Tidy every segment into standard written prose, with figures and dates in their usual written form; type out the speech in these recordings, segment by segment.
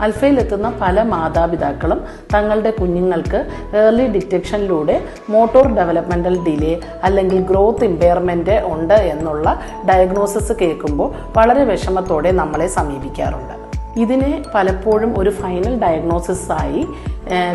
അൽഫയിലെത്തുന്ന പല മാതാപിതാക്കളും തങ്ങളുടെ കുഞ്ഞുങ്ങൾക്ക് ഏർലി ഡിറ്റക്ഷനിലൂടെ മോട്ടോർ ഡെവലപ്മെന്റൽ ഡിലേ അല്ലെങ്കിൽ ഗ്രോത്ത് ഇമ്പയർമെന്റ് ഉണ്ട് എന്നുള്ള ഡയഗ്നോസിസ് കേൾക്കുമ്പോൾ വളരെ വിഷമത്തോടെ നമ്മളെ സമീപിക്കാറുണ്ട്. ഇതിനെ പലപ്പോഴും ഒരു ഫൈനൽ ഡയഗ്നോസിസ് ആയി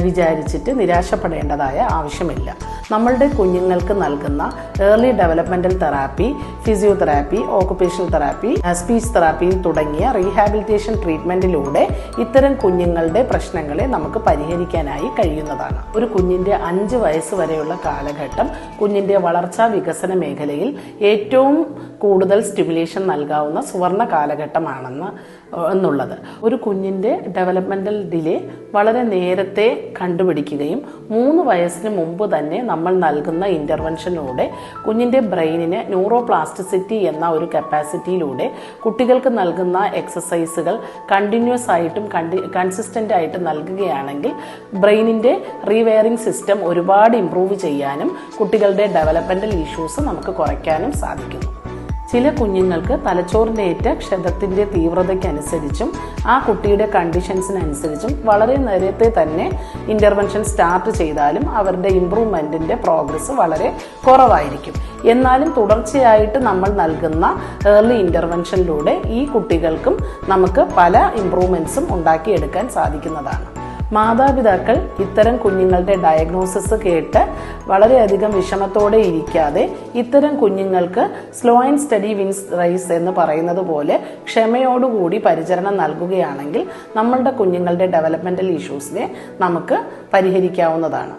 വിചാരിച്ചിട്ട് നിരാശപ്പെടേണ്ടതായ ആവശ്യമില്ല. നമ്മളുടെ കുഞ്ഞുങ്ങൾക്ക് നൽകുന്ന early developmental therapy, physiotherapy, occupational therapy, speech therapy തുടങ്ങിയ റീഹാബിലിറ്റേഷൻ ട്രീറ്റ്മെന്റിലൂടെ ഇത്തരം കുഞ്ഞുങ്ങളുടെ പ്രശ്നങ്ങളെ നമുക്ക് പരിഹരിക്കാനായി കഴിയുന്നതാണ്. ഒരു കുഞ്ഞിന്റെ 5 വയസ്സ് വരെയുള്ള കാലഘട്ടം കുഞ്ഞിന്റെ വളർച്ചാ വികസന മേഖലയിൽ ഏറ്റവും കൂടുതൽ സ്റ്റിമുലേഷൻ നൽകാവുന്ന സുവർണ കാലഘട്ടമാണെന്ന് എന്നുള്ളത്. ഒരു കുഞ്ഞിന്റെ ഡെവലപ്മെന്റൽ ഡിലേ വളരെ നേരത്തെ കണ്ടുപിടിക്കുകയും 3 വയസ്സിന് മുമ്പ് തന്നെ നമ്മൾ നൽകുന്ന ഇന്റർവെൻഷനിലൂടെ കുഞ്ഞിന്റെ ബ്രെയിനിന് ന്യൂറോപ്ലാസ്റ്റിസിറ്റി എന്ന ഒരു കപ്പാസിറ്റിയിലൂടെ കുട്ടികൾക്ക് നൽകുന്ന എക്സസൈസുകൾ കണ്ടിന്യൂസ് ആയിട്ടും കൺസിസ്റ്റന്റ് ആയിട്ട് നൽകുകയാണെങ്കിൽ ബ്രെയിനിന്റെ റീവെയറിംഗ് സിസ്റ്റം ഒരുപാട് ഇംപ്രൂവ് ചെയ്യാനും കുട്ടികളുടെ ഡെവലപ്മെന്റൽ ഇഷ്യൂസ് നമുക്ക് കുറയ്ക്കാനും സാധിക്കുന്നു. ചില കുഞ്ഞുങ്ങൾക്ക് തലച്ചോറിനേറ്റ ക്ഷതത്തിന്റെ തീവ്രതയ്ക്കനുസരിച്ചും ആ കുട്ടിയുടെ കണ്ടീഷൻസിനനുസരിച്ചും വളരെ നേരത്തെ തന്നെ ഇന്റർവെൻഷൻ സ്റ്റാർട്ട് ചെയ്താലും അവരുടെ ഇംപ്രൂവ്മെന്റിന്റെ പ്രോഗ്രസ് വളരെ കുറവായിരിക്കും. എന്നാലും തുടർച്ചയായിട്ട് നമ്മൾ നൽകുന്ന ഏർലി ഇന്റർവെൻഷനിലൂടെ ഈ കുട്ടികൾക്കും നമുക്ക് പല ഇംപ്രൂവ്മെന്റ്സും ഉണ്ടാക്കിയെടുക്കാൻ സാധിക്കുന്നതാണ്. മാതാപിതാക്കൾ ഇത്തരം കുഞ്ഞുങ്ങളുടെ ഡയഗ്നോസിസ് കേട്ട് വളരെയധികം വിഷമത്തോടെ ഇരിക്കാതെ ഇത്തരം കുഞ്ഞുങ്ങൾക്ക് slow and steady wins race എന്ന് പറയുന്നത് പോലെ ക്ഷമയോടുകൂടി പരിചരണം നൽകുകയാണെങ്കിൽ നമ്മളുടെ കുഞ്ഞുങ്ങളുടെ ഡെവലപ്മെന്റൽ ഇഷ്യൂസിനെ നമുക്ക് പരിഹരിക്കാവുന്നതാണ്.